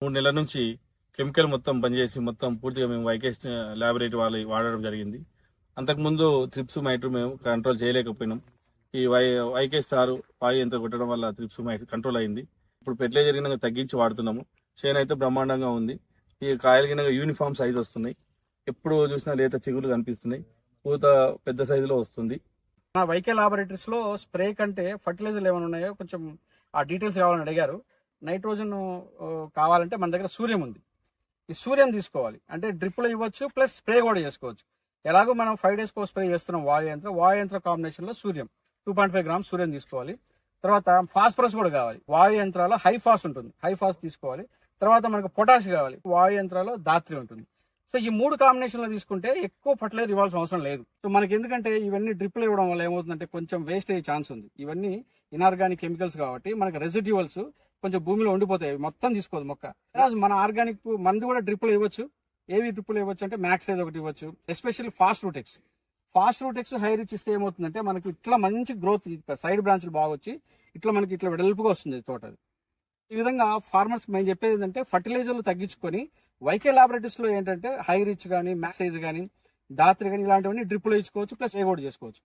3 నెలల నుంచి కెమికల్ మొత్తం బంద్ చేసి మొత్తం పూర్తిగా మేము వైకేస్ ల్యాబొరేటరీ వాళ్ళు వాడడం జరిగింది. అంతకుముందు త్రిప్స్ మైట్రు మేము కంట్రోల్ చేయలేకపోయినాం. ఈ వైకేస్ సారు వాయు యంత్రం కొట్టడం వల్ల త్రిప్స్ మైట్రు కంట్రోల్ అయింది. ఇప్పుడు ఫెర్టిలైజర్ గిన్నె తగ్గించి వాడుతున్నాము. చేను అయితే బ్రహ్మాండంగా ఉంది. ఈ కాయలు గిన్నె యూనిఫామ్ సైజ్ వస్తున్నాయి. ఎప్పుడు చూసినా లేత చిగులు కనిపిస్తున్నాయి. పూత పెద్ద సైజులో వస్తుంది. వైకే లాబొరేటరీస్ లో స్ప్రే కంటే ఫర్టిలైజర్లు ఏమైనా ఉన్నాయో కొంచెం ఆ డీటెయిల్స్ కావాలని అడిగారు. నైట్రోజన్ కావాలంటే మన దగ్గర సూర్యం ఉంది. ఈ సూర్యం తీసుకోవాలి అంటే డ్రిప్లో ఇవ్వచ్చు ప్లస్ స్ప్రే కూడా చేసుకోవచ్చు. ఎలాగో మనం 5 days స్ప్రే చేస్తున్నాం వాయు యంత్ర కాంబినేషన్ లో సూర్యం 2.5 grams సూర్యం తీసుకోవాలి. తర్వాత ఫాస్ఫరస్ కూడా కావాలి. వాయు యంత్రాల్లో హై ఫాస్ ఉంటుంది, హై ఫాస్ తీసుకోవాలి. తర్వాత మనకు పొటాష్ కావాలి, వాయు యంత్రాల్లో ధాత్రి ఉంటుంది. సో ఈ 3 కాంబినేషన్ లో తీసుకుంటే ఎక్కువ ఫర్టిలైజర్ ఇవ్వాల్సిన అవసరం లేదు. సో మనకి ఎందుకంటే ఇవన్నీ డ్రిప్లు ఇవ్వడం వల్ల ఏమవుతుందంటే కొంచెం వేస్ట్ అయ్యే ఛాన్స్ ఉంది. ఇవన్నీ ఇన్ఆర్గానిక్ కెమికల్స్ కాబట్టి మనకి రెసిడ్యువల్స్ కొంచెం భూమిలో ఉండిపోతాయి, మొత్తం తీసుకోదు మొక్క. మన ఆర్గానిక్ మందు కూడా డ్రిప్లు ఇవ్వచ్చు. ఏవి డ్రిప్లు ఇవ్వచ్చు అంటే మ్యాక్సైజ్ ఒకటి ఇవ్వచ్చు, ఎస్పెషల్లీ ఫాస్ట్ రూటెక్స్ హై రిచ్ ఇస్తే ఏమవుతుందంటే మనకి ఇట్లా మంచి గ్రోత్, సైడ్ బ్రాంచ్లు బాగా వచ్చి ఇట్లా మనకి ఇట్లా వెడల్పుగా వస్తుంది తోట. ఈ విధంగా ఫార్మర్స్ మేము చెప్పేది ఏంటంటే ఫర్టిలైజర్లు తగ్గించుకొని వైకే లాబొరేటరీస్ లో ఏంటంటే హై రిచ్ కానీ మ్యాక్సైజ్ కానీ ధాత్రి కానీ ఇలాంటివన్నీ డ్రిప్లో ఇచ్చుకోవచ్చు ప్లస్ ఏ కూడా చేసుకోవచ్చు.